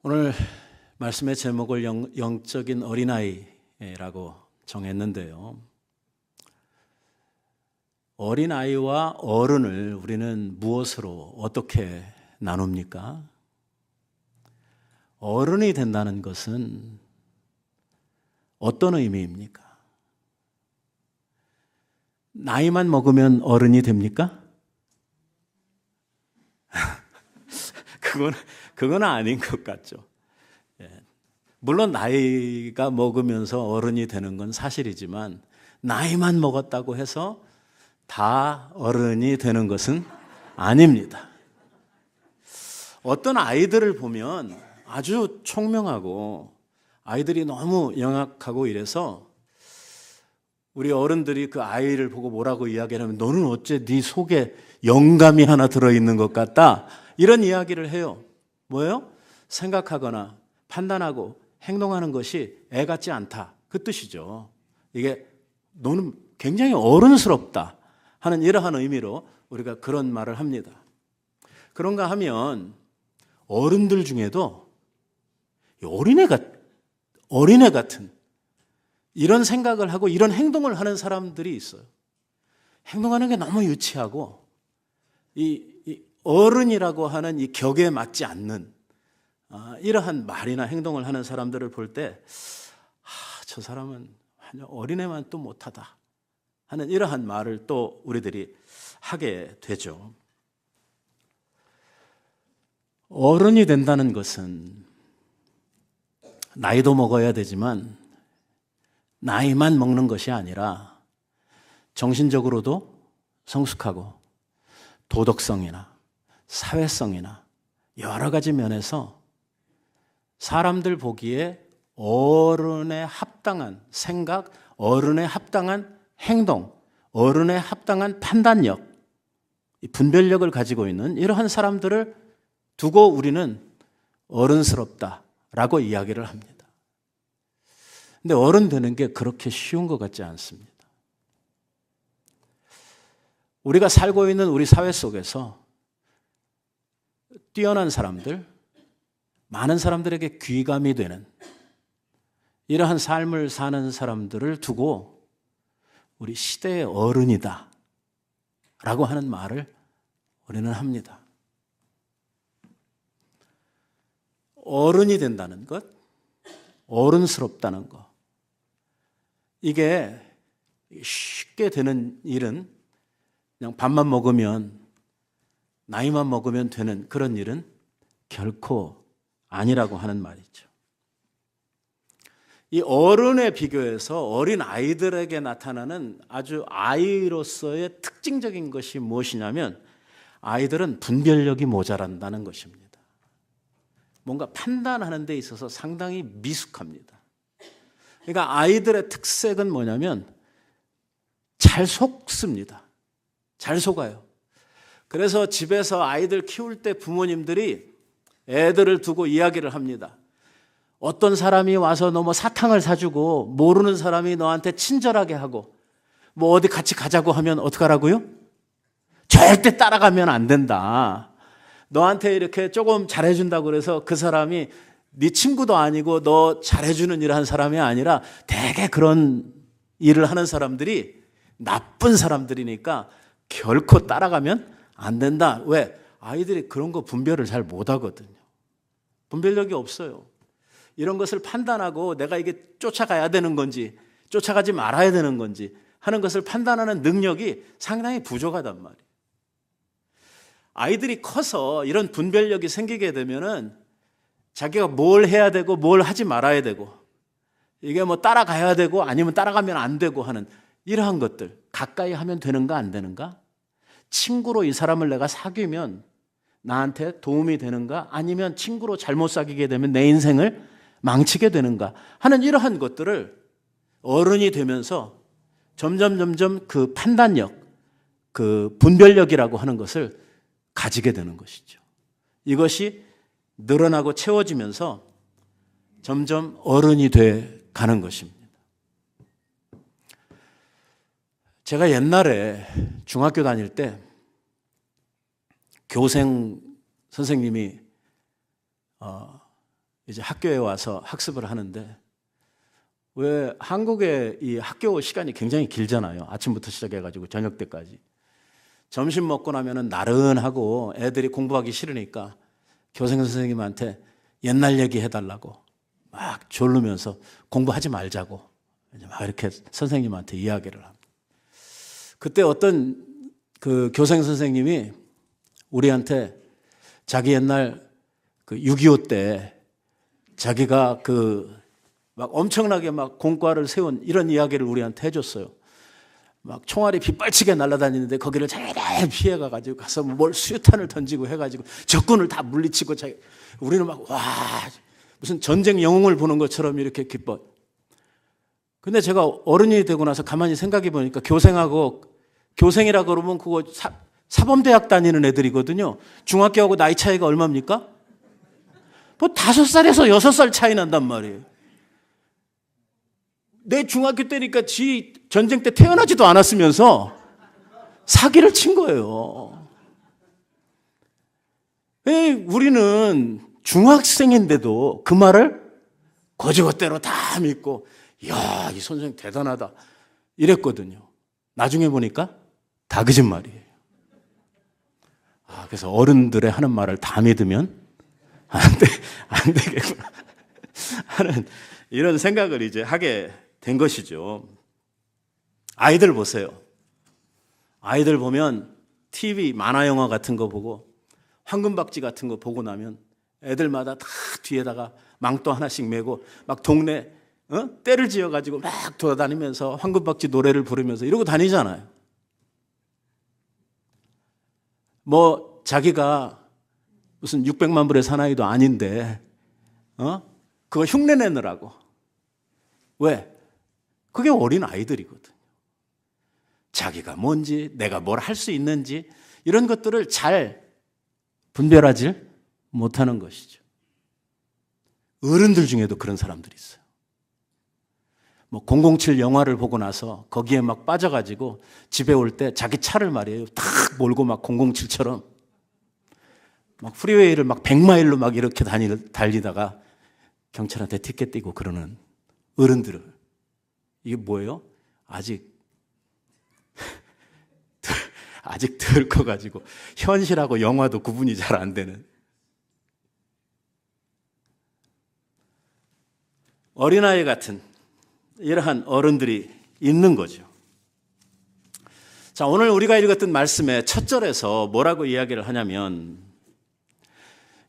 오늘 말씀의 제목을 영적인 어린아이라고 정했는데요. 어린아이와 어른을 우리는 무엇으로 어떻게 나눕니까? 어른이 된다는 것은 어떤 의미입니까? 나이만 먹으면 어른이 됩니까? 그건 아닌 것 같죠. 물론 나이가 먹으면서 어른이 되는 건 사실이지만 나이만 먹었다고 해서 다 어른이 되는 것은 아닙니다. 어떤 아이들을 보면 아주 총명하고 아이들이 너무 영악하고 이래서 우리 어른들이 그 아이를 보고 뭐라고 이야기하냐면 너는 어째 네 속에 영감이 하나 들어있는 것 같다, 이런 이야기를 해요. 뭐예요? 생각하거나 판단하고 행동하는 것이 애 같지 않다, 그 뜻이죠. 이게 너는 굉장히 어른스럽다 하는 이러한 의미로 우리가 그런 말을 합니다. 그런가 하면 어른들 중에도 어린애 같은 이런 생각을 하고 이런 행동을 하는 사람들이 있어요. 행동하는 게 너무 유치하고 이 어른이라고 하는 이 격에 맞지 않는 이러한 말이나 행동을 하는 사람들을 볼 때 저 사람은 어린애만 또 못하다 하는 이러한 말을 또 우리들이 하게 되죠. 어른이 된다는 것은 나이도 먹어야 되지만 나이만 먹는 것이 아니라 정신적으로도 성숙하고 도덕성이나 사회성이나 여러 가지 면에서 사람들 보기에 어른에 합당한 생각, 어른에 합당한 행동, 어른에 합당한 판단력, 분별력을 가지고 있는 이러한 사람들을 두고 우리는 어른스럽다라고 이야기를 합니다. 근데 어른 되는 게 그렇게 쉬운 것 같지 않습니다. 우리가 살고 있는 우리 사회 속에서 뛰어난 사람들, 많은 사람들에게 귀감이 되는 이러한 삶을 사는 사람들을 두고 우리 시대의 어른이다 라고 하는 말을 우리는 합니다. 어른이 된다는 것, 어른스럽다는 것, 이게 쉽게 되는 일은 그냥 밥만 먹으면, 나이만 먹으면 되는 그런 일은 결코 아니라고 하는 말이죠. 이 어른에 비교해서 어린 아이들에게 나타나는 아주 아이로서의 특징적인 것이 무엇이냐면 아이들은 분별력이 모자란다는 것입니다. 뭔가 판단하는 데 있어서 상당히 미숙합니다. 그러니까 아이들의 특색은 뭐냐면 잘 속습니다. 잘 속아요. 그래서 집에서 아이들 키울 때 부모님들이 애들을 두고 이야기를 합니다. 어떤 사람이 와서 너 뭐 사탕을 사주고 모르는 사람이 너한테 친절하게 하고 뭐 어디 같이 가자고 하면 어떡하라고요? 절대 따라가면 안 된다. 너한테 이렇게 조금 잘해준다고 그래서 그 사람이 네 친구도 아니고 너 잘해주는 일을 한 사람이 아니라 대개 그런 일을 하는 사람들이 나쁜 사람들이니까 결코 따라가면 안 된다. 왜? 아이들이 그런 거 분별을 잘 못하거든요. 분별력이 없어요. 이런 것을 판단하고 내가 이게 쫓아가야 되는 건지 쫓아가지 말아야 되는 건지 하는 것을 판단하는 능력이 상당히 부족하단 말이에요. 아이들이 커서 이런 분별력이 생기게 되면은 자기가 뭘 해야 되고 뭘 하지 말아야 되고 이게 뭐 따라가야 되고 아니면 따라가면 안 되고 하는 이러한 것들, 가까이 하면 되는가 안 되는가, 친구로 이 사람을 내가 사귀면 나한테 도움이 되는가 아니면 친구로 잘못 사귀게 되면 내 인생을 망치게 되는가 하는 이러한 것들을 어른이 되면서 점점 그 판단력, 그 분별력이라고 하는 것을 가지게 되는 것이죠. 이것이 늘어나고 채워지면서 점점 어른이 돼 가는 것입니다. 제가 옛날에 중학교 다닐 때 교생 선생님이 이제 학교에 와서 학습을 하는데, 왜 한국의 이 학교 시간이 굉장히 길잖아요. 아침부터 시작해가지고 저녁 때까지. 점심 먹고 나면은 나른하고 애들이 공부하기 싫으니까 교생 선생님한테 옛날 얘기 해달라고 막 졸르면서 공부하지 말자고 막 이렇게 선생님한테 이야기를 합니다. 그때 어떤 그 교생 선생님이 우리한테 자기 옛날 그 6.25 때 자기가 그 막 엄청나게 막 공과를 세운 이런 이야기를 우리한테 해줬어요. 막 총알이 빗발치게 날아다니는데 거기를 잘 피해가가지고 가서 뭘 수류탄을 던지고 해가지고 적군을 다 물리치고 우리는 막 와 무슨 전쟁 영웅을 보는 것처럼 이렇게 기뻐. 근데 제가 어른이 되고 나서 가만히 생각해 보니까 교생이라 그러면 그거 사범대학 다니는 애들이거든요. 중학교하고 나이 차이가 얼마입니까? 뭐 5살에서 6살 차이 난단 말이에요. 내 중학교 때니까 지 전쟁 때 태어나지도 않았으면서 사기를 친 거예요. 우리는 중학생인데도 그 말을 거지것대로 다 믿고, 이야, 이 선생님 대단하다 이랬거든요. 나중에 보니까 다 거짓말이에요. 그래서 어른들의 하는 말을 다 믿으면 안 되겠구나 하는 이런 생각을 이제 하게 된 것이죠. 아이들 보세요. 아이들 보면 TV, 만화 영화 같은 거 보고 황금박쥐 같은 거 보고 나면 애들마다 다 뒤에다가 망토 하나씩 메고 막 동네 떼를 지어가지고 막 돌아다니면서 황금박쥐 노래를 부르면서 이러고 다니잖아요. 뭐 자기가 무슨 600만 불의 사나이도 아닌데 그거 흉내 내느라고. 왜? 그게 어린 아이들이거든요. 자기가 뭔지, 내가 뭘 할 수 있는지 이런 것들을 잘 분별하지 못하는 것이죠. 어른들 중에도 그런 사람들이 있어요. 뭐 007 영화를 보고 나서 거기에 막 빠져가지고 집에 올 때 자기 차를 말이에요. 탁 몰고 막 007처럼 막 프리웨이를 막 100마일로 막 이렇게 달리다가 경찰한테 티켓 떼고 그러는 어른들을. 이게 뭐예요? 아직 덜 커가지고 현실하고 영화도 구분이 잘 안 되는 어린아이 같은 이러한 어른들이 있는 거죠. 자, 오늘 우리가 읽었던 말씀의 첫 절에서 뭐라고 이야기를 하냐면,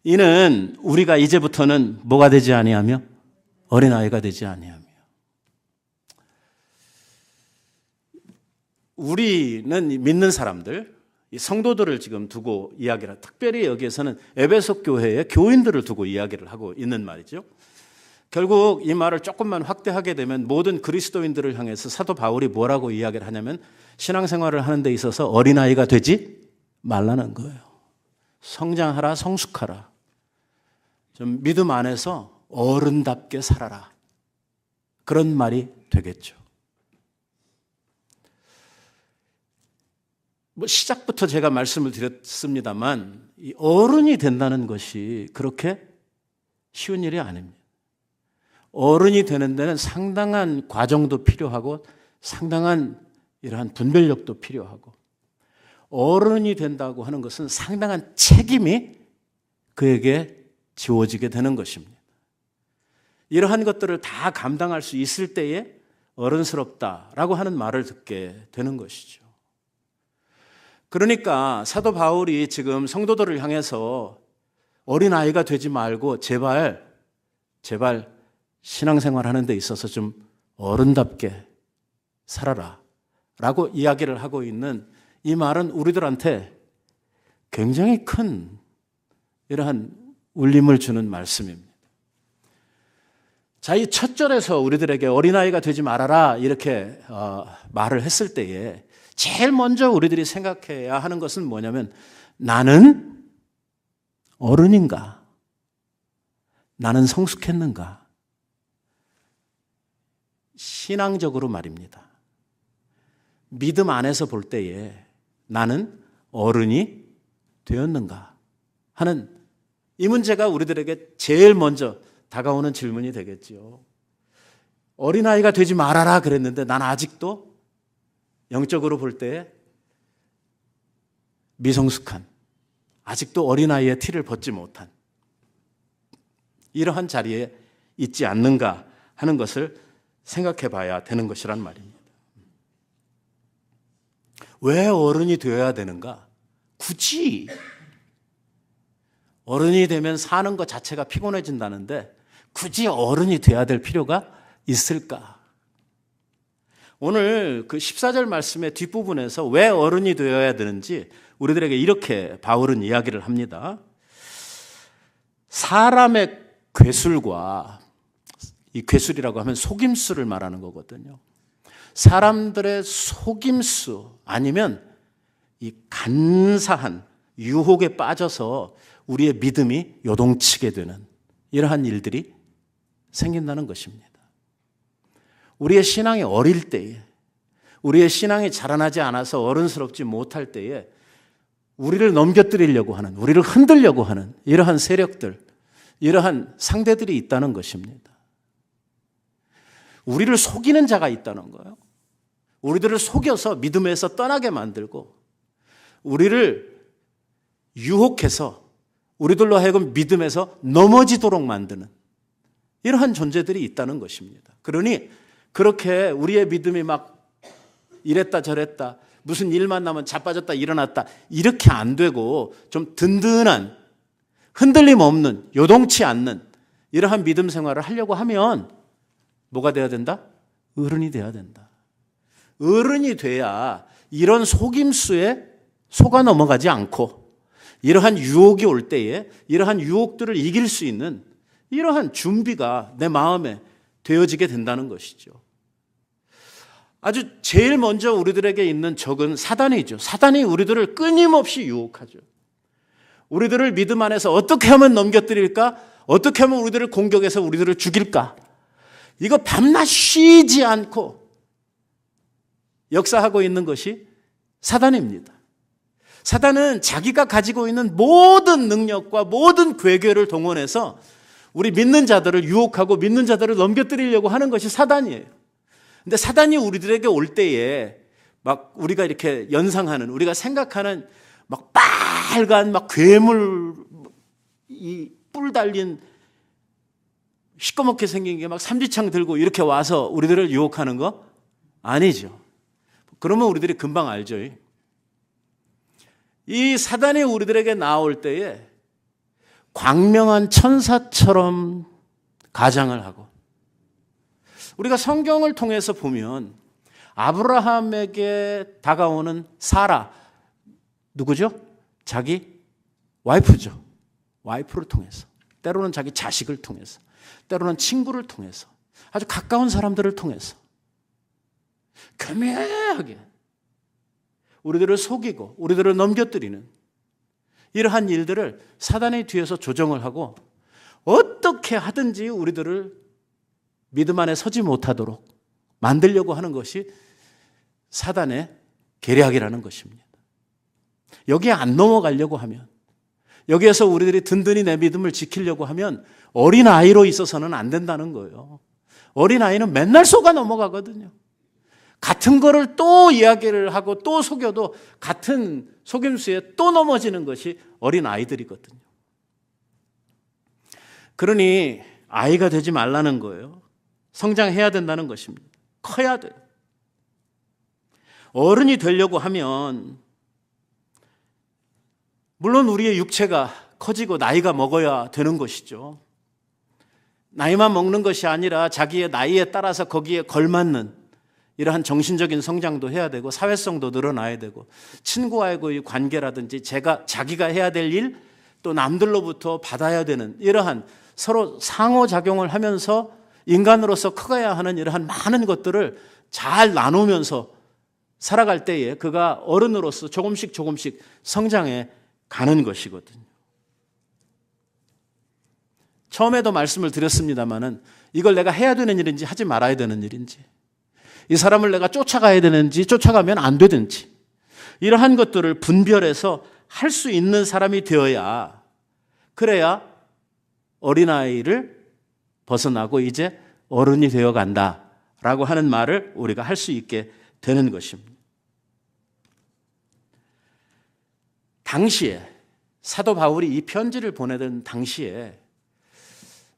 이는 우리가 이제부터는 뭐가 되지 아니하며 어린아이가 되지 아니하며. 우리는 믿는 사람들, 성도들을 지금 두고 이야기를, 특별히 여기에서는 에베소 교회의 교인들을 두고 이야기를 하고 있는 말이죠. 결국 이 말을 조금만 확대하게 되면 모든 그리스도인들을 향해서 사도 바울이 뭐라고 이야기를 하냐면, 신앙생활을 하는 데 있어서 어린아이가 되지 말라는 거예요. 성장하라, 성숙하라. 좀 믿음 안에서 어른답게 살아라. 그런 말이 되겠죠. 뭐 시작부터 제가 말씀을 드렸습니다만, 이 어른이 된다는 것이 그렇게 쉬운 일이 아닙니다. 어른이 되는 데는 상당한 과정도 필요하고 상당한 이러한 분별력도 필요하고, 어른이 된다고 하는 것은 상당한 책임이 그에게 지워지게 되는 것입니다. 이러한 것들을 다 감당할 수 있을 때에 어른스럽다라고 하는 말을 듣게 되는 것이죠. 그러니까 사도 바울이 지금 성도들을 향해서 어린아이가 되지 말고 제발 신앙생활 하는 데 있어서 좀 어른답게 살아라 라고 이야기를 하고 있는 이 말은 우리들한테 굉장히 큰 이러한 울림을 주는 말씀입니다. 자, 이 첫 절에서 우리들에게 어린아이가 되지 말아라 이렇게 말을 했을 때에 제일 먼저 우리들이 생각해야 하는 것은 뭐냐면, 나는 어른인가? 나는 성숙했는가? 신앙적으로 말입니다. 믿음 안에서 볼 때에 나는 어른이 되었는가 하는 이 문제가 우리들에게 제일 먼저 다가오는 질문이 되겠지요. 어린아이가 되지 말아라 그랬는데 난 아직도 영적으로 볼 때 미성숙한, 아직도 어린아이의 티를 벗지 못한 이러한 자리에 있지 않는가 하는 것을 생각해 봐야 되는 것이란 말입니다. 왜 어른이 되어야 되는가? 굳이 어른이 되면 사는 것 자체가 피곤해진다는데 굳이 어른이 돼야 될 필요가 있을까? 오늘 그 14절 말씀의 뒷부분에서 왜 어른이 되어야 되는지 우리들에게 이렇게 바울은 이야기를 합니다. 사람의 괴술과, 이 괴술이라고 하면 속임수를 말하는 거거든요. 사람들의 속임수 아니면 이 간사한 유혹에 빠져서 우리의 믿음이 요동치게 되는 이러한 일들이 생긴다는 것입니다. 우리의 신앙이 어릴 때에, 우리의 신앙이 자라나지 않아서 어른스럽지 못할 때에 우리를 넘겨뜨리려고 하는, 우리를 흔들려고 하는 이러한 세력들, 이러한 상대들이 있다는 것입니다. 우리를 속이는 자가 있다는 거예요. 우리들을 속여서 믿음에서 떠나게 만들고 우리를 유혹해서 우리들로 하여금 믿음에서 넘어지도록 만드는 이러한 존재들이 있다는 것입니다. 그러니 그렇게 우리의 믿음이 막 이랬다 저랬다, 무슨 일만 나면 자빠졌다 일어났다 이렇게 안 되고 좀 든든한, 흔들림 없는, 요동치 않는 이러한 믿음 생활을 하려고 하면 뭐가 돼야 된다? 어른이 돼야 된다. 어른이 돼야 이런 속임수에 속아 넘어가지 않고 이러한 유혹이 올 때에 이러한 유혹들을 이길 수 있는 이러한 준비가 내 마음에 되어지게 된다는 것이죠. 아주 제일 먼저 우리들에게 있는 적은 사단이죠. 사단이 우리들을 끊임없이 유혹하죠. 우리들을 믿음 안에서 어떻게 하면 넘겨뜨릴까? 어떻게 하면 우리들을 공격해서 우리들을 죽일까? 이거 밤낮 쉬지 않고 역사하고 있는 것이 사단입니다. 사단은 자기가 가지고 있는 모든 능력과 모든 괴계를 동원해서 우리 믿는 자들을 유혹하고 믿는 자들을 넘겨뜨리려고 하는 것이 사단이에요. 근데 사단이 우리들에게 올 때에 막 우리가 이렇게 연상하는, 우리가 생각하는 막 빨간 막 괴물, 이 뿔 달린 시꺼멓게 생긴 게 막 삼지창 들고 이렇게 와서 우리들을 유혹하는 거 아니죠. 그러면 우리들이 금방 알죠. 이 사단이 우리들에게 나올 때에 광명한 천사처럼 가장을 하고, 우리가 성경을 통해서 보면 아브라함에게 다가오는 사라, 누구죠? 자기 와이프죠. 와이프를 통해서, 때로는 자기 자식을 통해서, 때로는 친구를 통해서, 아주 가까운 사람들을 통해서 교묘하게 우리들을 속이고 우리들을 넘겨뜨리는 이러한 일들을 사단의 뒤에서 조정을 하고 어떻게 하든지 우리들을 믿음 안에 서지 못하도록 만들려고 하는 것이 사단의 계략이라는 것입니다. 여기에 안 넘어가려고 하면, 여기에서 우리들이 든든히 내 믿음을 지키려고 하면 어린아이로 있어서는 안 된다는 거예요. 어린아이는 맨날 속아 넘어가거든요. 같은 거를 또 이야기를 하고 또 속여도 같은 속임수에 또 넘어지는 것이 어린아이들이거든요. 그러니 아이가 되지 말라는 거예요. 성장해야 된다는 것입니다. 커야 돼요. 어른이 되려고 하면 물론 우리의 육체가 커지고 나이가 먹어야 되는 것이죠. 나이만 먹는 것이 아니라 자기의 나이에 따라서 거기에 걸맞는 이러한 정신적인 성장도 해야 되고 사회성도 늘어나야 되고 친구와의 관계라든지 자기가 해야 될 일, 또 남들로부터 받아야 되는 이러한 서로 상호작용을 하면서 인간으로서 커가야 하는 이러한 많은 것들을 잘 나누면서 살아갈 때에 그가 어른으로서 조금씩 성장해 가는 것이거든요. 처음에도 말씀을 드렸습니다마는 이걸 내가 해야 되는 일인지 하지 말아야 되는 일인지, 이 사람을 내가 쫓아가야 되는지 쫓아가면 안 되든지, 이러한 것들을 분별해서 할 수 있는 사람이 되어야, 그래야 어린아이를 벗어나고 이제 어른이 되어 간다라고 하는 말을 우리가 할 수 있게 되는 것입니다. 당시에 사도 바울이 이 편지를 보내던 당시에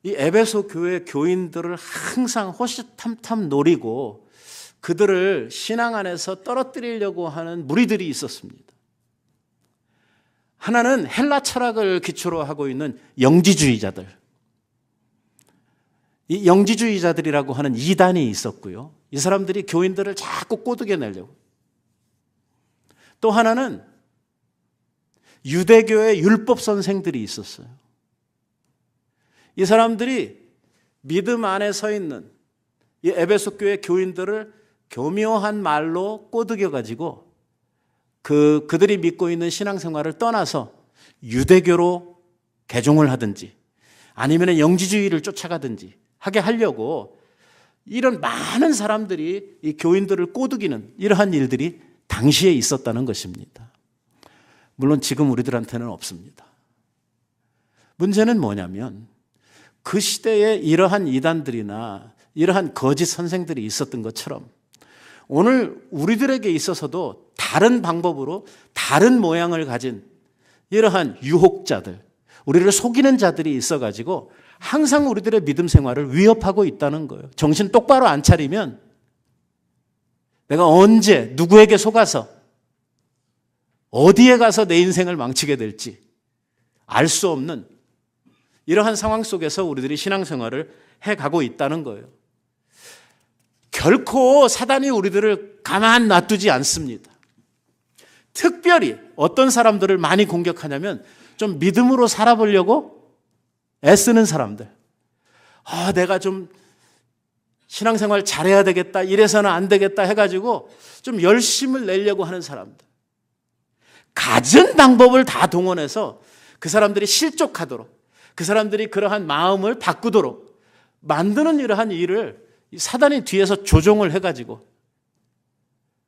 이 에베소 교회 교인들을 항상 호시탐탐 노리고 그들을 신앙 안에서 떨어뜨리려고 하는 무리들이 있었습니다. 하나는 헬라 철학을 기초로 하고 있는 영지주의자들. 이 영지주의자들이라고 하는 이단이 있었고요. 이 사람들이 교인들을 자꾸 꼬드겨 내려고. 또 하나는 유대교의 율법 선생들이 있었어요. 이 사람들이 믿음 안에 서 있는 이 에베소 교회 교인들을 교묘한 말로 꼬드겨 가지고 그들이 믿고 있는 신앙생활을 떠나서 유대교로 개종을 하든지 아니면 영지주의를 쫓아가든지 하게 하려고 이런 많은 사람들이 이 교인들을 꼬드기는 이러한 일들이 당시에 있었다는 것입니다. 물론 지금 우리들한테는 없습니다. 문제는 뭐냐면 그 시대에 이러한 이단들이나 이러한 거짓 선생들이 있었던 것처럼 오늘 우리들에게 있어서도 다른 방법으로 다른 모양을 가진 이러한 유혹자들, 우리를 속이는 자들이 있어가지고 항상 우리들의 믿음 생활을 위협하고 있다는 거예요. 정신 똑바로 안 차리면 내가 언제 누구에게 속아서 어디에 가서 내 인생을 망치게 될지 알 수 없는 이러한 상황 속에서 우리들이 신앙생활을 해가고 있다는 거예요. 결코 사단이 우리들을 가만 놔두지 않습니다. 특별히 어떤 사람들을 많이 공격하냐면 좀 믿음으로 살아보려고 애쓰는 사람들. 내가 좀 신앙생활 잘해야 되겠다, 이래서는 안 되겠다 해가지고 좀 열심을 내려고 하는 사람들. 갖은 방법을 다 동원해서 그 사람들이 실족하도록, 그 사람들이 그러한 마음을 바꾸도록 만드는 이러한 일을 사단이 뒤에서 조종을 해가지고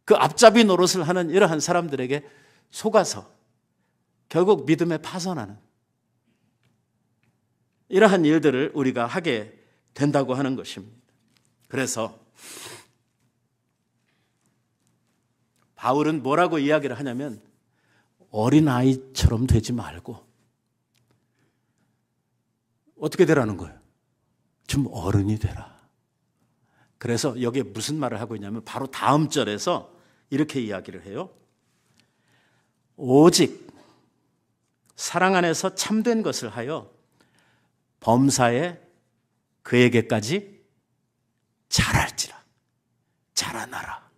그 앞잡이 노릇을 하는 이러한 사람들에게 속아서 결국 믿음에 파선하는 이러한 일들을 우리가 하게 된다고 하는 것입니다. 그래서 바울은 뭐라고 이야기를 하냐면 어린아이처럼 되지 말고 어떻게 되라는 거예요? 좀 어른이 되라. 그래서 여기에 무슨 말을 하고 있냐면 바로 다음 절에서 이렇게 이야기를 해요. 오직 사랑 안에서 참된 것을 하여 범사에 그에게까지 자랄지라. 자라나라.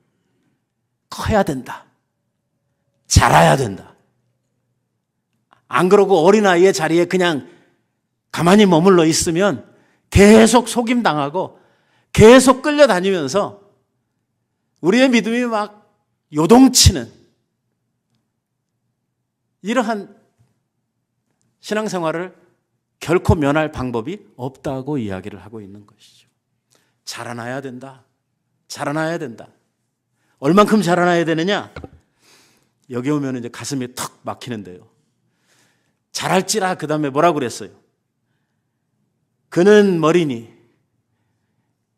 커야 된다. 자라야 된다. 안 그러고 어린아이의 자리에 그냥 가만히 머물러 있으면 계속 속임당하고 계속 끌려다니면서 우리의 믿음이 막 요동치는 이러한 신앙생활을 결코 면할 방법이 없다고 이야기를 하고 있는 것이죠. 자라나야 된다. 자라나야 된다. 얼만큼 자라나야 되느냐? 여기 오면 이제 가슴이 턱 막히는데요. 자랄지라 그 다음에 뭐라고 그랬어요? 그는 머리니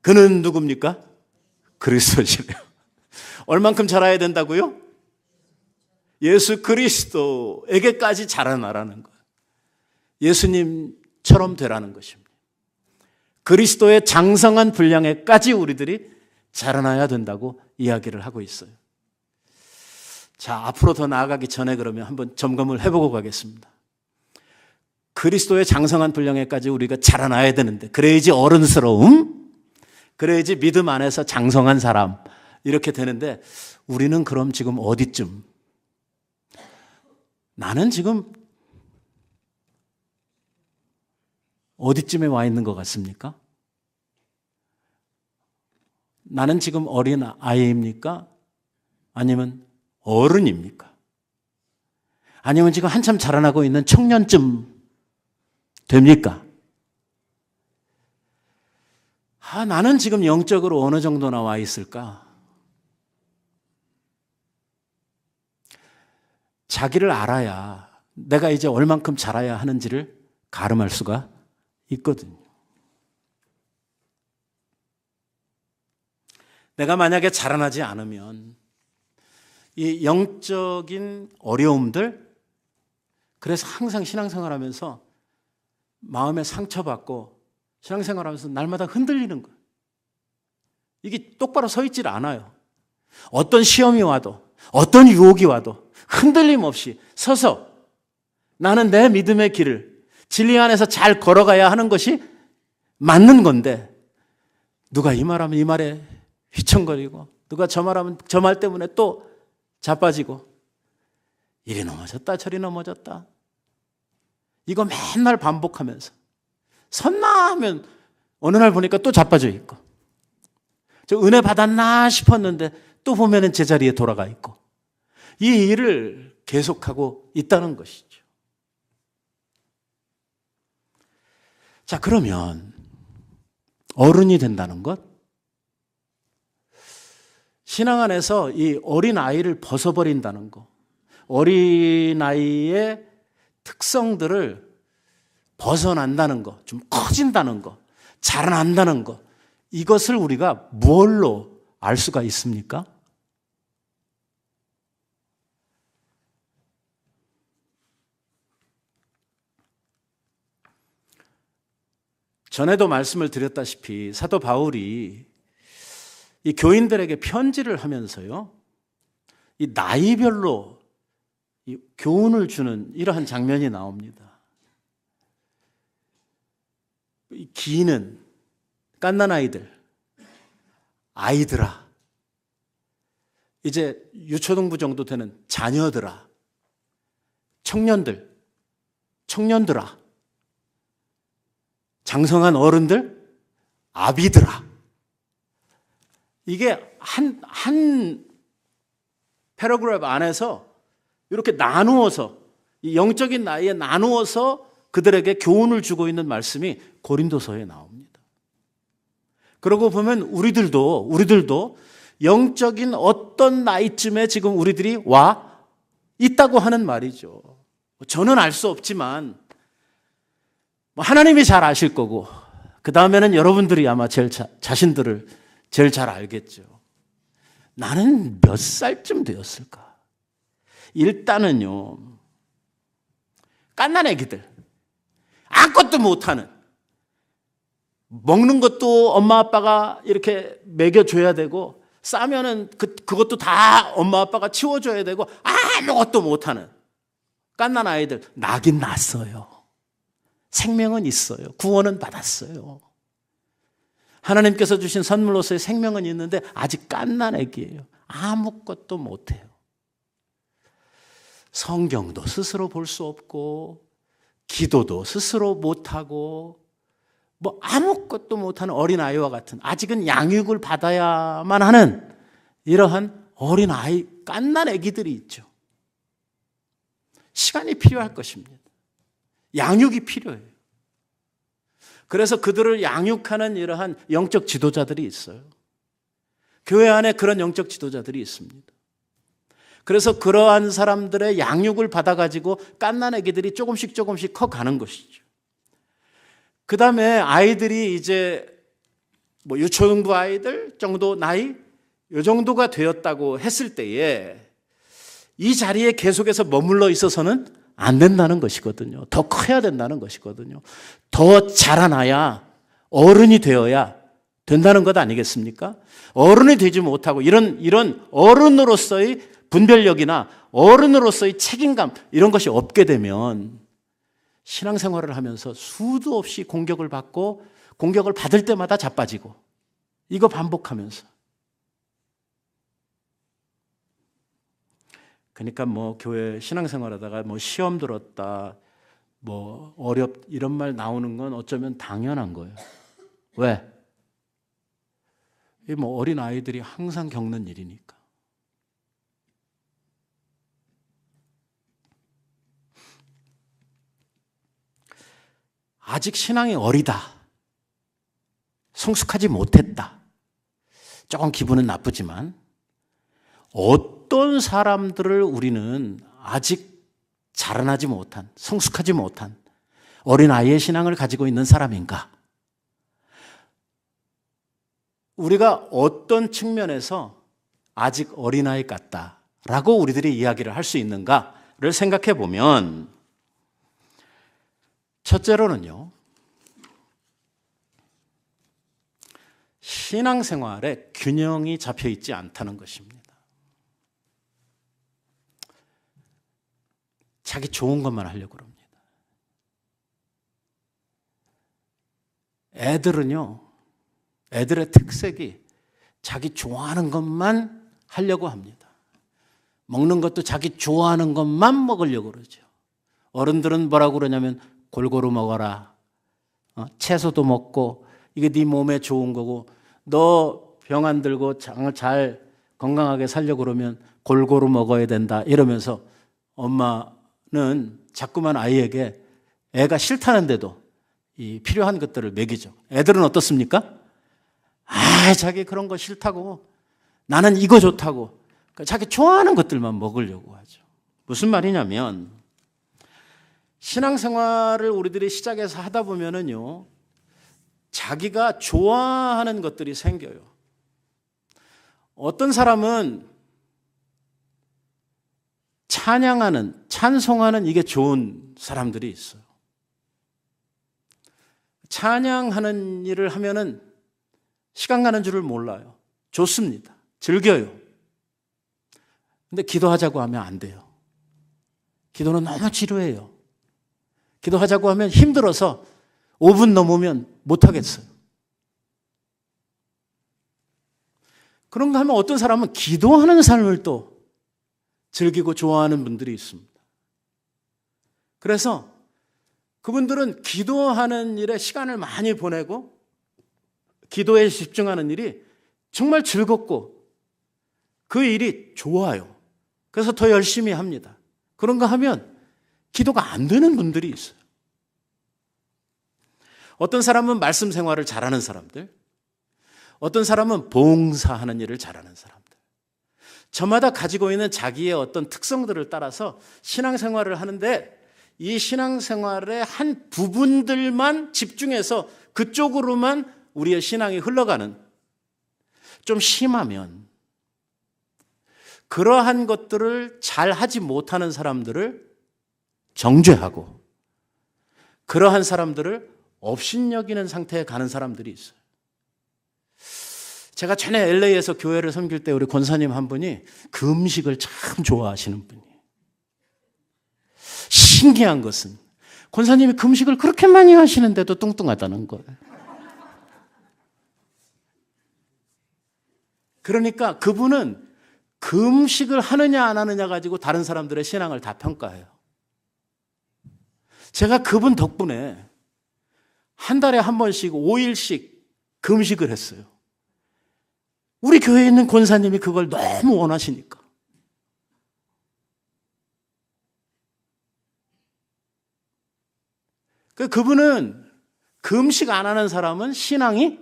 그는 누굽니까? 그리스도시래요. 얼만큼 자라야 된다고요? 예수 그리스도에게까지 자라나라는 거예요. 예수님처럼 되라는 것입니다. 그리스도의 장성한 분량에까지 우리들이 자라나야 된다고 이야기를 하고 있어요. 자, 앞으로 더 나아가기 전에 그러면 한번 점검을 해보고 가겠습니다. 그리스도의 장성한 분량에까지 우리가 자라나야 되는데 그래야지 어른스러움, 그래야지 믿음 안에서 장성한 사람 이렇게 되는데 우리는 그럼 지금 어디쯤? 나는 지금 어디쯤에 와 있는 것 같습니까? 나는 지금 어린 아이입니까? 아니면 어른입니까? 아니면 지금 한참 자라나고 있는 청년쯤 됩니까? 나는 지금 영적으로 어느 정도나 와 있을까? 자기를 알아야 내가 이제 얼만큼 자라야 하는지를 가름할 수가 있거든요. 내가 만약에 자라나지 않으면 이 영적인 어려움들, 그래서 항상 신앙생활하면서 마음에 상처받고 신앙생활하면서 날마다 흔들리는 거예요. 이게 똑바로 서 있질 않아요. 어떤 시험이 와도 어떤 유혹이 와도 흔들림 없이 서서 나는 내 믿음의 길을 진리 안에서 잘 걸어가야 하는 것이 맞는 건데, 누가 이 말하면 이 말에 휘청거리고 누가 저 말하면 저 말 때문에 또 자빠지고 이리 넘어졌다 저리 넘어졌다, 이거 맨날 반복하면서 섰나 하면 어느 날 보니까 또 자빠져 있고, 저 은혜 받았나 싶었는데 또 보면은 제자리에 돌아가 있고, 이 일을 계속하고 있다는 것이죠. 자, 그러면 어른이 된다는 것, 신앙 안에서 이 어린아이를 벗어버린다는 것, 어린아이의 특성들을 벗어난다는 것, 좀 커진다는 것, 자라난다는 것, 이것을 우리가 뭘로 알 수가 있습니까? 전에도 말씀을 드렸다시피 사도 바울이 이 교인들에게 편지를 하면서요, 이 나이별로 이 교훈을 주는 이러한 장면이 나옵니다. 이 기는 갓난아이들, 아이들아, 이제 유초등부 정도 되는 자녀들아, 청년들, 청년들아, 장성한 어른들, 아비들아. 이게 한 패러그래프 안에서 이렇게 나누어서, 이 영적인 나이에 나누어서 그들에게 교훈을 주고 있는 말씀이 고린도서에 나옵니다. 그러고 보면 우리들도 영적인 어떤 나이쯤에 지금 우리들이 와 있다고 하는 말이죠. 저는 알 수 없지만 하나님이 잘 아실 거고, 그 다음에는 여러분들이 아마 자신들을 제일 잘 알겠죠. 나는 몇 살쯤 되었을까? 일단은요, 갓난 애기들, 아무것도 못하는, 먹는 것도 엄마 아빠가 이렇게 먹여줘야 되고, 싸면은 그것도 다 엄마 아빠가 치워줘야 되고, 아무것도 못하는 갓난 아이들, 나긴 났어요. 생명은 있어요. 구원은 받았어요. 하나님께서 주신 선물로서의 생명은 있는데 아직 갓난 애기예요. 아무것도 못해요. 성경도 스스로 볼 수 없고, 기도도 스스로 못하고, 뭐 아무것도 못하는 어린아이와 같은, 아직은 양육을 받아야만 하는 이러한 어린아이, 갓난 애기들이 있죠. 시간이 필요할 것입니다. 양육이 필요해요. 그래서 그들을 양육하는 이러한 영적 지도자들이 있어요. 교회 안에 그런 영적 지도자들이 있습니다. 그래서 그러한 사람들의 양육을 받아가지고 갓난 애기들이 조금씩 커가는 것이죠. 그 다음에 아이들이 이제 뭐 유초등부 아이들 정도 나이, 요 정도가 되었다고 했을 때에 이 자리에 계속해서 머물러 있어서는 안 된다는 것이거든요. 더 커야 된다는 것이거든요. 더 자라나야, 어른이 되어야 된다는 것 아니겠습니까? 어른이 되지 못하고 이런 어른으로서의 분별력이나 어른으로서의 책임감, 이런 것이 없게 되면 신앙생활을 하면서 수도 없이 공격을 받고, 공격을 받을 때마다 자빠지고, 이거 반복하면서. 그러니까 뭐 교회 신앙생활하다가 뭐 시험 들었다, 뭐 이런 말 나오는 건 어쩌면 당연한 거예요. 왜? 이 뭐 어린 아이들이 항상 겪는 일이니까. 아직 신앙이 어리다, 성숙하지 못했다, 조금 기분은 나쁘지만 어떤 사람들을 우리는 아직 자라나지 못한, 성숙하지 못한 어린아이의 신앙을 가지고 있는 사람인가? 우리가 어떤 측면에서 아직 어린아이 같다라고 우리들이 이야기를 할 수 있는가를 생각해 보면, 첫째로는요, 신앙생활에 균형이 잡혀 있지 않다는 것입니다. 자기 좋은 것만 하려고 그럽니다. 애들의 특색이 자기 좋아하는 것만 하려고 합니다. 먹는 것도 자기 좋아하는 것만 먹으려고 그러죠. 어른들은 뭐라고 그러냐면 골고루 먹어라. 채소도 먹고 이게 네 몸에 좋은 거고, 너 병 안 들고 잘 건강하게 살려고 그러면 골고루 먹어야 된다 이러면서 엄마는 자꾸만 아이에게 애가 싫다는데도 이 필요한 것들을 먹이죠. 애들은 어떻습니까? 자기 그런 거 싫다고, 나는 이거 좋다고, 자기 좋아하는 것들만 먹으려고 하죠. 무슨 말이냐면, 신앙생활을 우리들이 시작해서 하다 보면은요, 자기가 좋아하는 것들이 생겨요. 어떤 사람은 찬양하는, 찬송하는 이게 좋은 사람들이 있어요. 찬양하는 일을 하면은 시간 가는 줄을 몰라요. 좋습니다. 즐겨요. 근데 기도하자고 하면 안 돼요. 기도는 너무 지루해요. 기도하자고 하면 힘들어서 5분 넘으면 못하겠어요. 그런가 하면 어떤 사람은 기도하는 삶을 또 즐기고 좋아하는 분들이 있습니다. 그래서 그분들은 기도하는 일에 시간을 많이 보내고 기도에 집중하는 일이 정말 즐겁고 그 일이 좋아요. 그래서 더 열심히 합니다. 그런가 하면 기도가 안 되는 분들이 있어요. 어떤 사람은 말씀 생활을 잘하는 사람들, 어떤 사람은 봉사하는 일을 잘하는 사람들, 저마다 가지고 있는 자기의 어떤 특성들을 따라서 신앙생활을 하는데, 이 신앙생활의 한 부분들만 집중해서 그쪽으로만 우리의 신앙이 흘러가는, 좀 심하면 그러한 것들을 잘 하지 못하는 사람들을 정죄하고 그러한 사람들을 업신여기는 상태에 가는 사람들이 있어요. 제가 전에 LA에서 교회를 섬길 때 우리 권사님 한 분이 그 음식을 참 좋아하시는 분이에요. 신기한 것은 권사님이 그 음식을 그렇게 많이 하시는데도 뚱뚱하다는 거예요. 그러니까 그분은 그 음식을 하느냐 안 하느냐 가지고 다른 사람들의 신앙을 다 평가해요. 제가 그분 덕분에 한 달에 한 번씩 5일씩 그 음식을 했어요. 우리 교회에 있는 권사님이 그걸 너무 원하시니까. 그분은 그 음식 안 하는 사람은 신앙이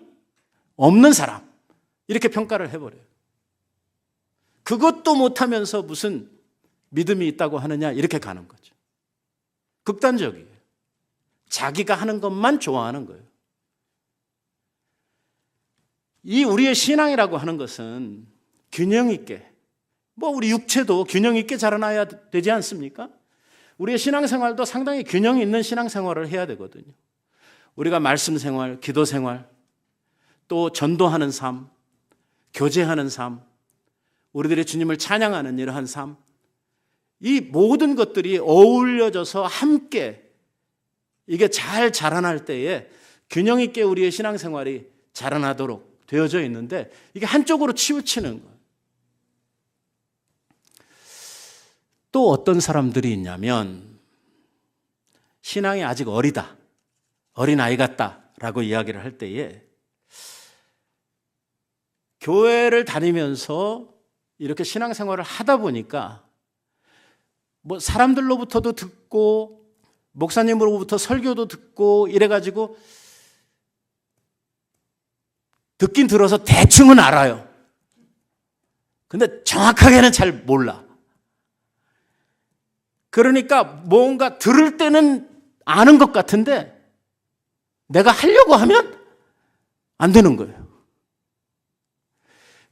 없는 사람, 이렇게 평가를 해버려요. 그것도 못하면서 무슨 믿음이 있다고 하느냐, 이렇게 가는 거죠. 극단적이에요. 자기가 하는 것만 좋아하는 거예요. 이 우리의 신앙이라고 하는 것은 균형 있게, 우리 육체도 균형 있게 자라나야 되지 않습니까? 우리의 신앙생활도 상당히 균형 있는 신앙생활을 해야 되거든요. 우리가 말씀 생활, 기도 생활, 또 전도하는 삶, 교제하는 삶, 우리들의 주님을 찬양하는 이러한 삶, 이 모든 것들이 어울려져서 함께 이게 잘 자라날 때에 균형 있게 우리의 신앙생활이 자라나도록 되어져 있는데, 이게 한쪽으로 치우치는 거예요. 또 어떤 사람들이 있냐면, 신앙이 아직 어리다, 어린아이 같다라고 이야기를 할 때에 교회를 다니면서 이렇게 신앙생활을 하다 보니까 사람들로부터도 듣고 목사님으로부터 설교도 듣고 이래가지고 듣긴 들어서 대충은 알아요. 근데 정확하게는 잘 몰라. 그러니까 뭔가 들을 때는 아는 것 같은데 내가 하려고 하면 안 되는 거예요.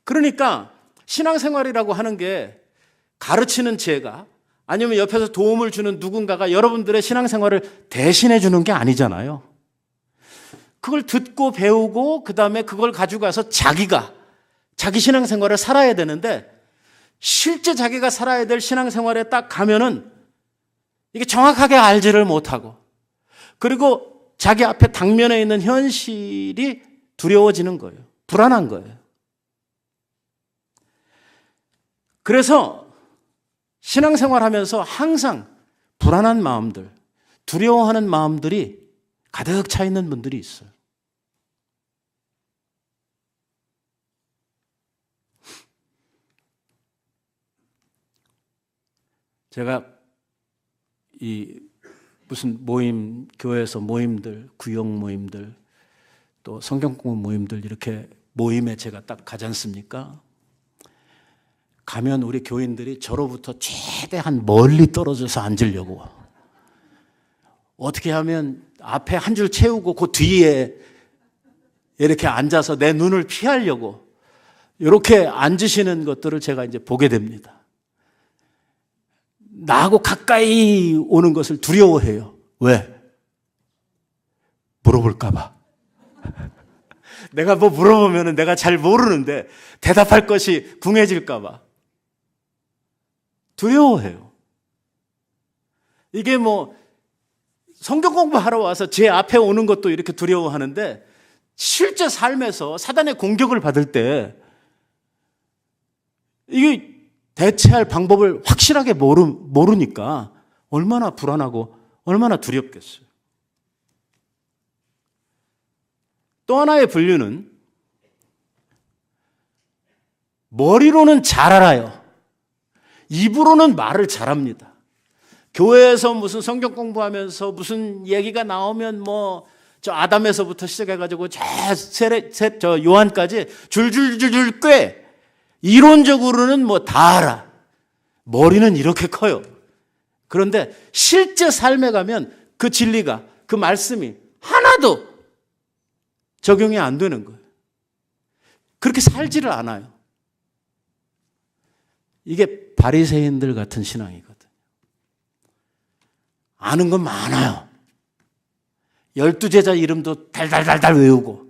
그러니까 신앙생활이라고 하는 게 가르치는 제가 아니면 옆에서 도움을 주는 누군가가 여러분들의 신앙생활을 대신해 주는 게 아니잖아요. 그걸 듣고 배우고 그다음에 그걸 가지고 가서 자기 신앙생활을 살아야 되는데 실제 자기가 살아야 될 신앙생활에 딱 가면은 이게 정확하게 알지를 못하고 그리고 자기 앞에 당면에 있는 현실이 두려워지는 거예요. 불안한 거예요. 그래서 신앙생활 하면서 항상 불안한 마음들, 두려워하는 마음들이 가득 차 있는 분들이 있어요. 제가 이 무슨 모임, 교회에서 모임들, 구역 모임들, 또 성경 공부 모임들 이렇게 모임에 제가 딱 가지 않습니까? 가면 우리 교인들이 저로부터 최대한 멀리 떨어져서 앉으려고. 어떻게 하면 앞에 한 줄 채우고 그 뒤에 이렇게 앉아서 내 눈을 피하려고 이렇게 앉으시는 것들을 제가 이제 보게 됩니다. 나하고 가까이 오는 것을 두려워해요. 왜? 물어볼까봐. 내가 뭐 물어보면 내가 잘 모르는데 대답할 것이 궁해질까봐. 두려워해요. 이게 뭐 성경 공부하러 와서 제 앞에 오는 것도 이렇게 두려워하는데 실제 삶에서 사단의 공격을 받을 때 이게 대체할 방법을 확실하게 모르니까 얼마나 불안하고 얼마나 두렵겠어요. 또 하나의 분류는 머리로는 잘 알아요. 입으로는 말을 잘합니다. 교회에서 무슨 성경 공부하면서 무슨 얘기가 나오면 뭐 저 아담에서부터 시작해가지고 저 요한까지 줄줄줄줄 꽤 이론적으로는 뭐 다 알아. 머리는 이렇게 커요. 그런데 실제 삶에 가면 그 진리가, 그 말씀이 하나도 적용이 안 되는 거예요. 그렇게 살지를 않아요. 이게 바리새인들 같은 신앙이거든요. 아는 건 많아요. 12제자 이름도 달달달달 외우고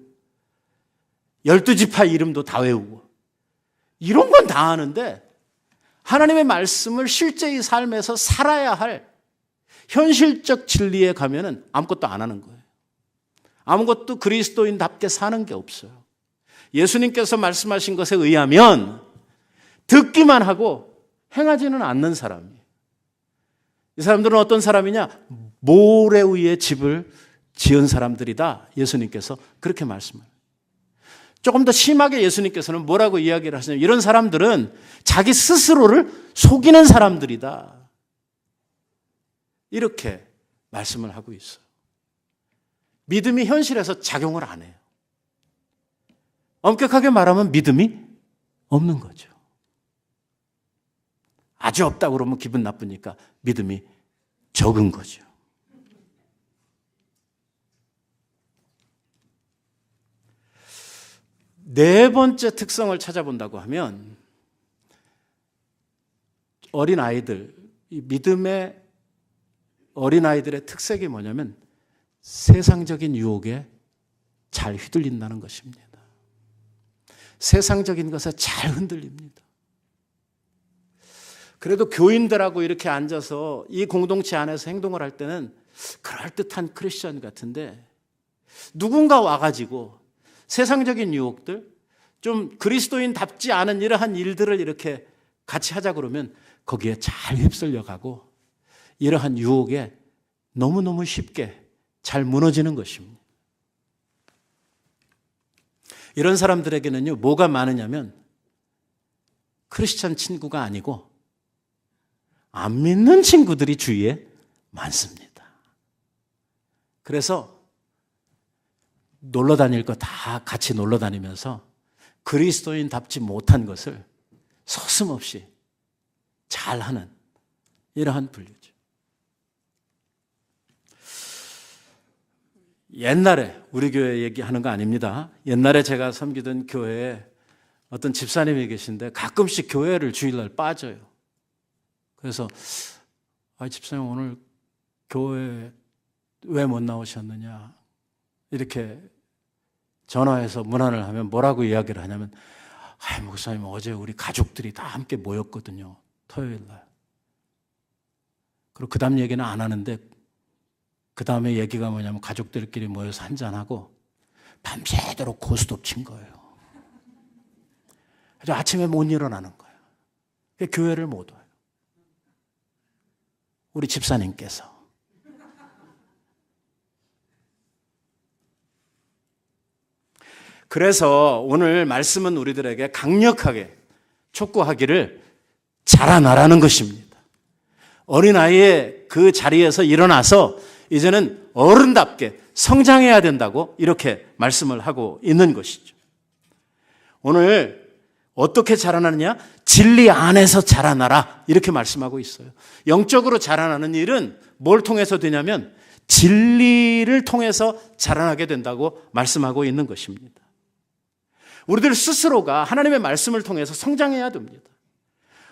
12지파 이름도 다 외우고 이런 건 다 아는데 하나님의 말씀을 실제의 삶에서 살아야 할 현실적 진리에 가면은 아무것도 안 하는 거예요. 아무것도 그리스도인답게 사는 게 없어요. 예수님께서 말씀하신 것에 의하면 듣기만 하고 행하지는 않는 사람이에요. 이 사람들은 어떤 사람이냐? 모래 위에 집을 지은 사람들이다. 예수님께서 그렇게 말씀해요. 조금 더 심하게 예수님께서는 뭐라고 이야기를 하시냐면 이런 사람들은 자기 스스로를 속이는 사람들이다. 이렇게 말씀을 하고 있어요. 믿음이 현실에서 작용을 안 해요. 엄격하게 말하면 믿음이 없는 거죠. 아주 없다고 그러면 기분 나쁘니까 믿음이 적은 거죠. 네 번째 특성을 찾아본다고 하면 어린아이들, 이 믿음의 어린아이들의 특색이 뭐냐면 세상적인 유혹에 잘 휘둘린다는 것입니다. 세상적인 것에 잘 흔들립니다. 그래도 교인들하고 이렇게 앉아서 이 공동체 안에서 행동을 할 때는 그럴듯한 크리스천 같은데 누군가 와가지고 세상적인 유혹들, 좀 그리스도인답지 않은 이러한 일들을 이렇게 같이 하자 그러면 거기에 잘 휩쓸려 가고 이러한 유혹에 너무너무 쉽게 잘 무너지는 것입니다. 이런 사람들에게는요, 뭐가 많으냐면 크리스천 친구가 아니고 안 믿는 친구들이 주위에 많습니다. 그래서 놀러 다닐 거 다 같이 놀러 다니면서 그리스도인답지 못한 것을 서슴없이 잘하는 이러한 분류죠. 옛날에 우리 교회 얘기하는 거 아닙니다. 옛날에 제가 섬기던 교회에 어떤 집사님이 계신데 가끔씩 교회를 주일날 빠져요. 그래서 집사님 오늘 교회 왜 못 나오셨느냐 이렇게 전화해서 문안을 하면 뭐라고 이야기를 하냐면 목사님 어제 우리 가족들이 다 함께 모였거든요. 토요일날. 그리고 그 다음 얘기는 안 하는데 그 다음에 얘기가 뭐냐면 가족들끼리 모여서 한잔하고 밤새도록 고스톱 친 거예요. 그래서 아침에 못 일어나는 거예요. 교회를 못 와요. 우리 집사님께서. 그래서 오늘 말씀은 우리들에게 강력하게 촉구하기를 자라나라는 것입니다. 어린아이의 그 자리에서 일어나서 이제는 어른답게 성장해야 된다고 이렇게 말씀을 하고 있는 것이죠. 오늘 어떻게 자라나느냐? 진리 안에서 자라나라 이렇게 말씀하고 있어요. 영적으로 자라나는 일은 뭘 통해서 되냐면 진리를 통해서 자라나게 된다고 말씀하고 있는 것입니다. 우리들 스스로가 하나님의 말씀을 통해서 성장해야 됩니다.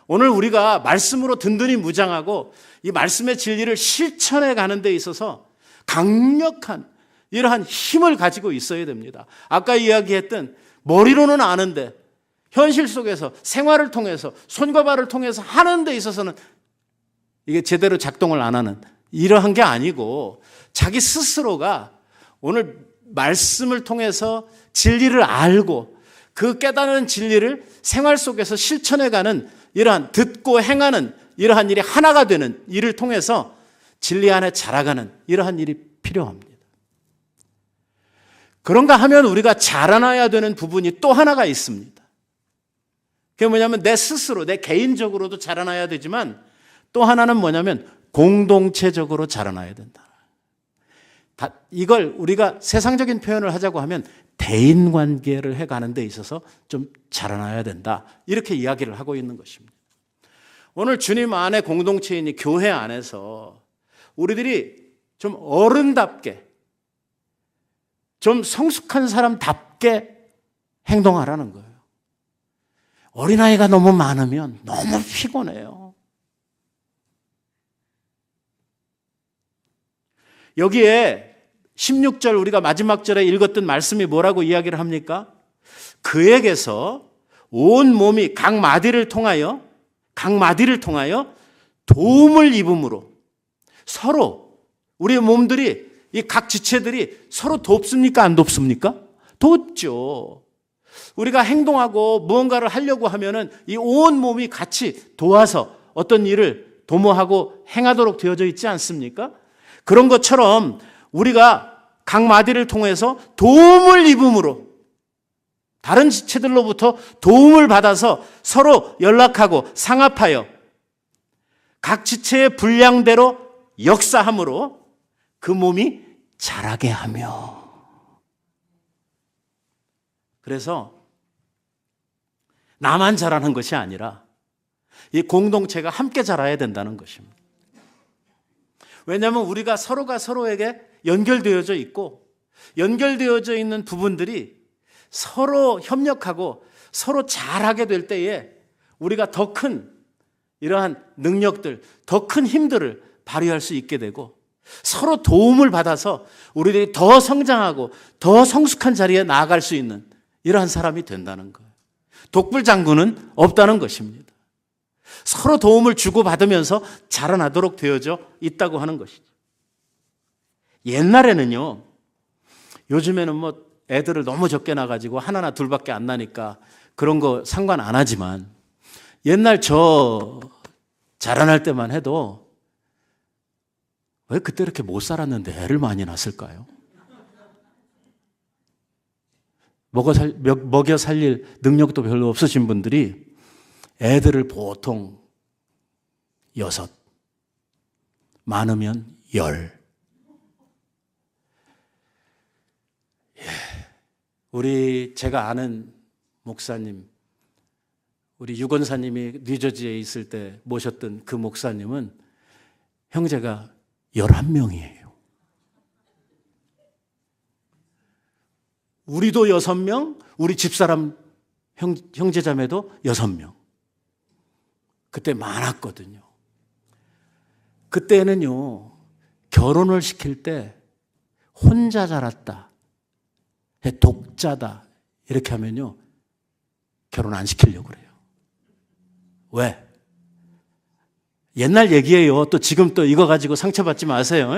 오늘 우리가 말씀으로 든든히 무장하고 이 말씀의 진리를 실천해 가는 데 있어서 강력한 이러한 힘을 가지고 있어야 됩니다. 아까 이야기했던 머리로는 아는데 현실 속에서 생활을 통해서 손과 발을 통해서 하는 데 있어서는 이게 제대로 작동을 안 하는 이러한 게 아니고 자기 스스로가 오늘 말씀을 통해서 진리를 알고 그 깨닫는 진리를 생활 속에서 실천해가는 이러한 듣고 행하는 이러한 일이 하나가 되는 일을 통해서 진리 안에 자라가는 이러한 일이 필요합니다. 그런가 하면 우리가 자라나야 되는 부분이 또 하나가 있습니다. 그게 뭐냐면 내 스스로, 내 개인적으로도 자라나야 되지만 또 하나는 뭐냐면 공동체적으로 자라나야 된다. 이걸 우리가 세상적인 표현을 하자고 하면 대인관계를 해가는 데 있어서 좀 자라나야 된다. 이렇게 이야기를 하고 있는 것입니다. 오늘 주님 안에 공동체이니 교회 안에서 우리들이 좀 어른답게 좀 성숙한 사람답게 행동하라는 거예요. 어린아이가 너무 많으면 너무 피곤해요. 여기에 16절 우리가 마지막 절에 읽었던 말씀이 뭐라고 이야기를 합니까? 그에게서 온 몸이 각 마디를 통하여 도움을 입음으로 서로 우리의 몸들이 이 각 지체들이 서로 돕습니까? 안 돕습니까? 돕죠. 우리가 행동하고 무언가를 하려고 하면은 이 온 몸이 같이 도와서 어떤 일을 도모하고 행하도록 되어져 있지 않습니까? 그런 것처럼 우리가 각 마디를 통해서 도움을 입음으로 다른 지체들로부터 도움을 받아서 서로 연락하고 상합하여 각 지체의 분량대로 역사함으로 그 몸이 자라게 하며 그래서 나만 자라는 것이 아니라 이 공동체가 함께 자라야 된다는 것입니다. 왜냐하면 우리가 서로가 서로에게 연결되어져 있고 연결되어져 있는 부분들이 서로 협력하고 서로 잘하게 될 때에 우리가 더 큰 이러한 능력들, 더 큰 힘들을 발휘할 수 있게 되고 서로 도움을 받아서 우리들이 더 성장하고 더 성숙한 자리에 나아갈 수 있는 이러한 사람이 된다는 거예요. 독불장군은 없다는 것입니다. 서로 도움을 주고받으면서 자라나도록 되어져 있다고 하는 것이죠. 옛날에는요, 요즘에는 뭐 애들을 너무 적게 낳아가지고 하나나 둘밖에 안 나니까 그런 거 상관 안 하지만 옛날 저 자라날 때만 해도 왜 그때 이렇게 못 살았는데 애를 많이 낳았을까요? 먹여 살릴 능력도 별로 없으신 분들이 애들을 보통 6, 많으면 10. 제가 아는 목사님, 우리 유건사님이 뉴저지에 있을 때 모셨던 그 목사님은 형제가 11명이에요. 우리도 6명, 우리 집사람 형제자매도 6명. 그때 많았거든요. 그때는요, 결혼을 시킬 때 혼자 자랐다, 독자다 이렇게 하면요, 결혼 안 시키려고 그래요. 왜? 옛날 얘기예요. 또 지금 또 이거 가지고 상처받지 마세요.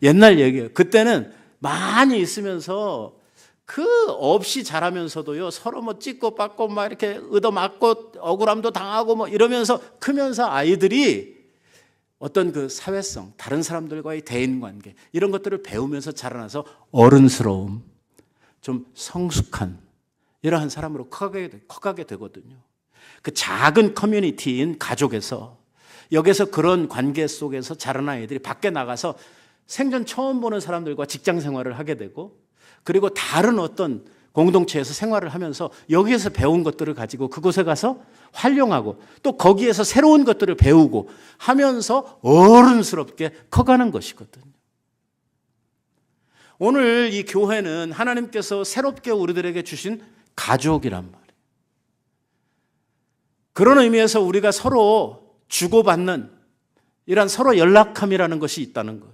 옛날 얘기예요. 그때는 많이 있으면서 그 없이 자라면서도요, 서로 뭐 찍고 빠고 막 이렇게 얻어맞고 억울함도 당하고 뭐 이러면서 크면서 아이들이 어떤 그 사회성, 다른 사람들과의 대인관계 이런 것들을 배우면서 자라나서 어른스러움, 좀 성숙한 이러한 사람으로 커가게 되거든요. 그 작은 커뮤니티인 가족에서, 여기서 그런 관계 속에서 자란 아이들이 밖에 나가서 생전 처음 보는 사람들과 직장 생활을 하게 되고, 그리고 다른 어떤 공동체에서 생활을 하면서 여기에서 배운 것들을 가지고 그곳에 가서 활용하고 또 거기에서 새로운 것들을 배우고 하면서 어른스럽게 커가는 것이거든요. 오늘 이 교회는 하나님께서 새롭게 우리들에게 주신 가족이란 말이에요. 그런 의미에서 우리가 서로 주고받는 이런 서로 연락함이라는 것이 있다는 거예요.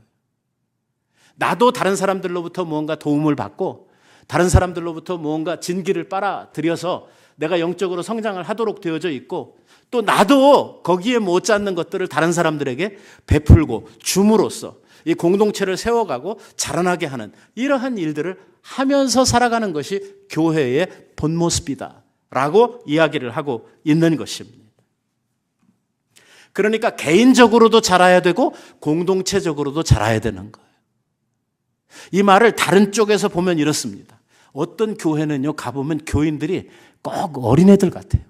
나도 다른 사람들로부터 무언가 도움을 받고 다른 사람들로부터 무언가 진기를 빨아들여서 내가 영적으로 성장을 하도록 되어져 있고, 또 나도 거기에 못지않는 것들을 다른 사람들에게 베풀고 줌으로써 이 공동체를 세워가고 자라나게 하는 이러한 일들을 하면서 살아가는 것이 교회의 본 모습이다라고 이야기를 하고 있는 것입니다. 그러니까 개인적으로도 자라야 되고 공동체적으로도 자라야 되는 거예요. 이 말을 다른 쪽에서 보면 이렇습니다. 어떤 교회는요, 가보면 교인들이 꼭 어린애들 같아요.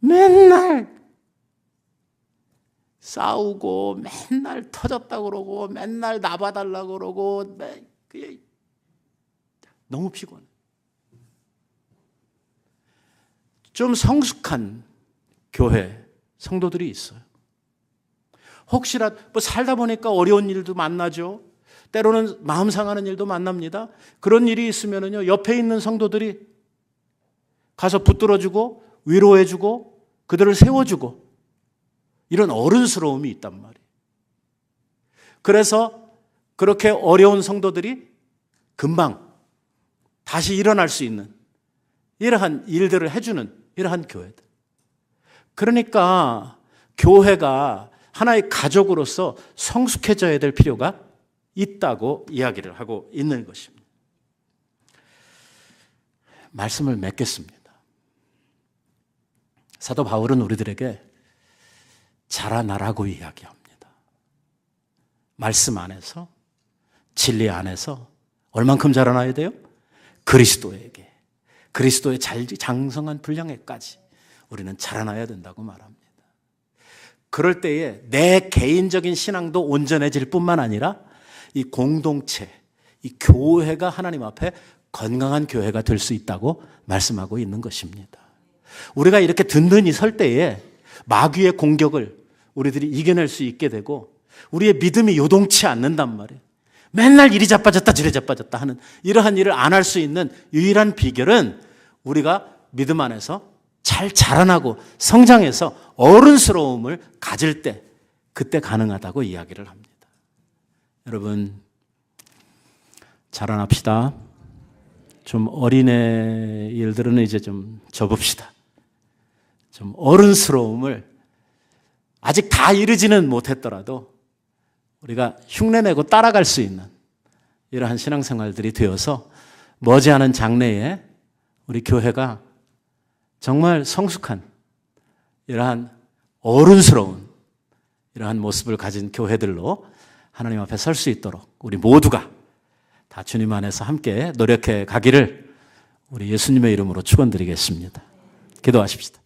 맨날 싸우고 맨날 터졌다고 그러고 맨날 나봐달라고 그러고 너무 피곤해. 좀 성숙한 교회 성도들이 있어요. 혹시라도 뭐 살다 보니까 어려운 일도 만나죠. 때로는 마음 상하는 일도 만납니다. 그런 일이 있으면은요, 옆에 있는 성도들이 가서 붙들어주고 위로해주고 그들을 세워주고 이런 어른스러움이 있단 말이에요. 그래서 그렇게 어려운 성도들이 금방 다시 일어날 수 있는 이러한 일들을 해주는 이러한 교회들. 그러니까 교회가 하나의 가족으로서 성숙해져야 될 필요가 있다고 이야기를 하고 있는 것입니다. 말씀을 맺겠습니다. 사도 바울은 우리들에게 자라나라고 이야기합니다. 말씀 안에서, 진리 안에서 얼만큼 자라나야 돼요? 그리스도에게, 그리스도의 장성한 분량에까지 우리는 자라나야 된다고 말합니다. 그럴 때에 내 개인적인 신앙도 온전해질 뿐만 아니라 이 공동체, 이 교회가 하나님 앞에 건강한 교회가 될 수 있다고 말씀하고 있는 것입니다. 우리가 이렇게 든든히 설 때에 마귀의 공격을 우리들이 이겨낼 수 있게 되고 우리의 믿음이 요동치 않는단 말이에요. 맨날 이리 자빠졌다 저리 자빠졌다 하는 이러한 일을 안 할 수 있는 유일한 비결은 우리가 믿음 안에서 잘 자라나고 성장해서 어른스러움을 가질 때, 그때 가능하다고 이야기를 합니다. 여러분, 자라납시다. 좀 어린애 일들은 이제 좀 접읍시다. 좀 어른스러움을 아직 다 이르지는 못했더라도 우리가 흉내내고 따라갈 수 있는 이러한 신앙생활들이 되어서 머지않은 장래에 우리 교회가 정말 성숙한 이러한 어른스러운 이러한 모습을 가진 교회들로 하나님 앞에 설 수 있도록 우리 모두가 다 주님 안에서 함께 노력해 가기를 우리 예수님의 이름으로 축원드리겠습니다. 기도하십시다.